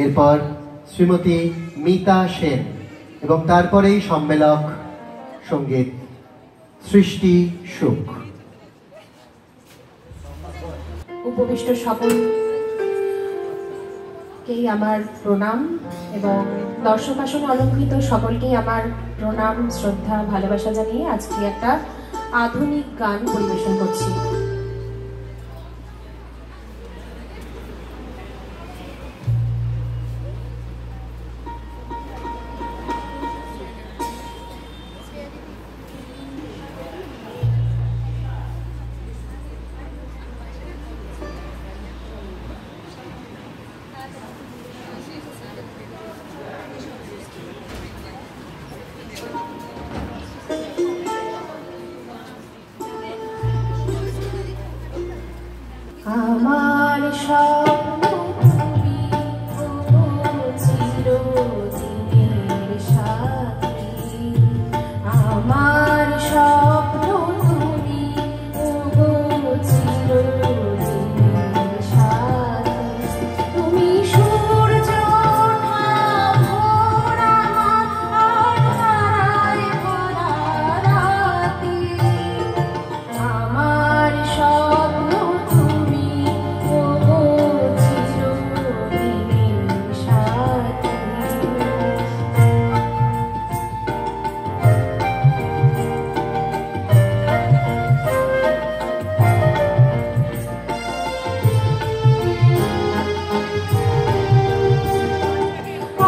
এরপর শ্রীমতী মিতা সেন এবং তারপরেই সম্মেলক সঙ্গীত সৃষ্টি সুখ। উপবিষ্ট সকলকেই আমার প্রণাম এবং দর্শক আসনে অলঙ্কৃত সকলকেই আমার প্রণাম, শ্রদ্ধা, ভালোবাসা জানিয়ে আজকে একটা আধুনিক গান পরিবেশন করছি। আমার স্বপ্ন তুমি চিরদিনের সাথী, আমার স্বপ্ন তুমি চিরদিনের সাথী। তুমি সূর্য ওঠা ভোর আমার তারায় ভরা রাতে, আমার স্বপ্ন তুমি চিরদিনের সাথী।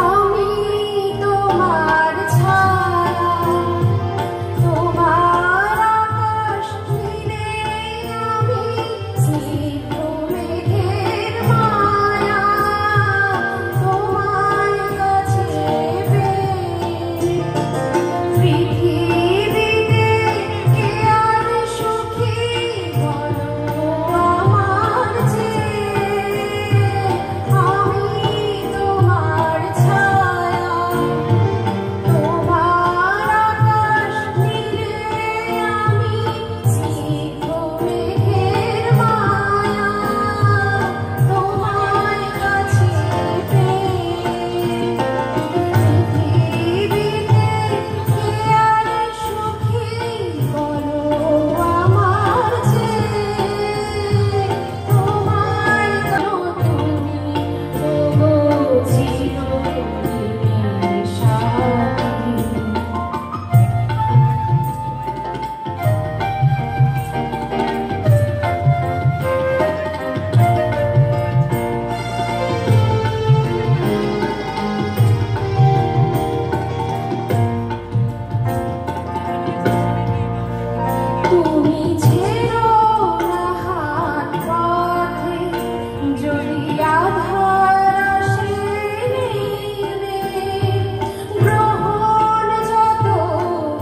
আমি তোমার ছায়া, তোমার আকাশ নীলে, আমি স্নিগ্ধ মেঘের মায়া, তোমার কাছে পেয়ে পৃথিবীতে কে আর সুখী বলো আমার চেয়ে। আমি তোমার ছায়া, তোমার আকাশ নীলে, আমি স্নিগ্ধ মেঘের মায়া, তোমার কাছে পেয়ে পৃথিবীতে কে আর সুখী বলো আমার চেয়ে। তোমার তুমি চিরদিনের সাথী। তুমি ছেড়ো না হাত পথে, যদি আধার আসে নেমে, গ্রহণ যত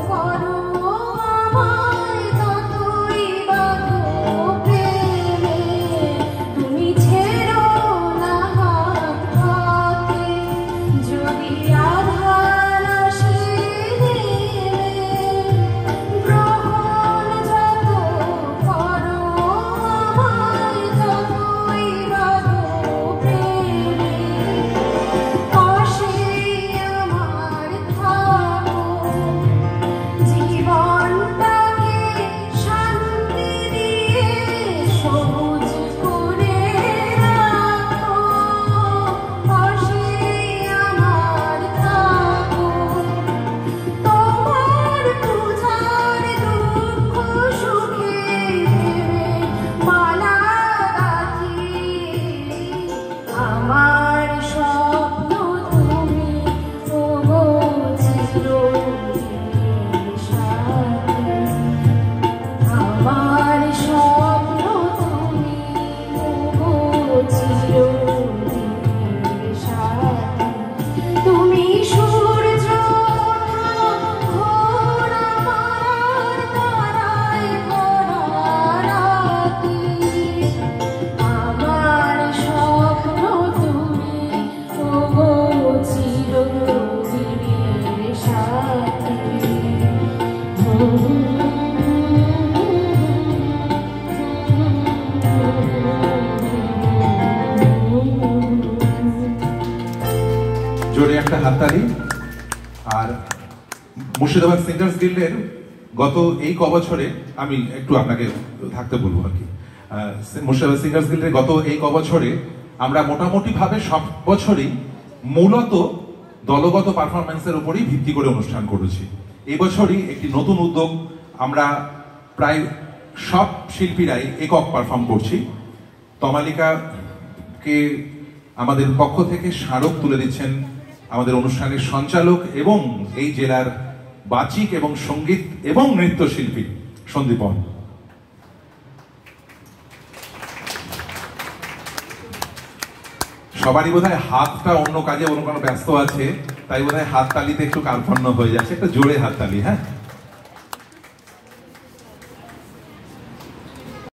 করো আমায় ততই বাঁধো প্রেমে। তুমি ছেড়ো না হাত পথে, যদি আধার আসে নেমে, গ্রহণ যত করো আমায় ততই বাঁধো প্রেমে। পাশে আমার থাকো, জীবনটাকে শান্তি দিয়ে সবুজ করে রাখো। পাশে আমার থাকো, তোমার পূজার দুঃখ সুখে ভেবে মালা গাঁথি। আমার স্বপ্ন তুমি চিরদিনের সাথী, আমার স্বপ্ন তুমি চিরদিনের সাথী। তুমি সূর্য ওঠা ভোর আমার তারায় ভরা রাতে, আমার স্বপ্ন তুমি জোরে একটা হাততালি। আর মুর্শিদাবাদ সিঙ্গার্স গিল্ডের গত এই কবছরে, আমি একটু আপনাকে থাকতে বলবো আর কি, মুর্শিদাবাদ সিঙ্গার্স গিল্ডের গত এই কবছরে আমরা মোটামুটি ভাবে সব বছরই মূলত দলগত পারফরমেন্সের উপরই ভিত্তি করে অনুষ্ঠান করেছি। এই বছরই একটি নতুন উদ্যোগ, আমরা প্রায় সব শিল্পীরাই একক পারফর্ম করছি। তমালিকাকে আমাদের পক্ষ থেকে স্মারক তুলে দিচ্ছেন আমাদের অনুষ্ঠানের সঞ্চালক এবং এই জেলার বাচিক এবং সঙ্গীত এবং নৃত্যশিল্পী সন্দীপন। সবারই বোধহয় হাতটা অন্য কাজে অন্য কোনো ব্যস্ত আছে, তাই বোধহয় হাততালিতে একটু কার্পণ্য হয়ে যাচ্ছে। একটা জোরে হাততালি, হ্যাঁ।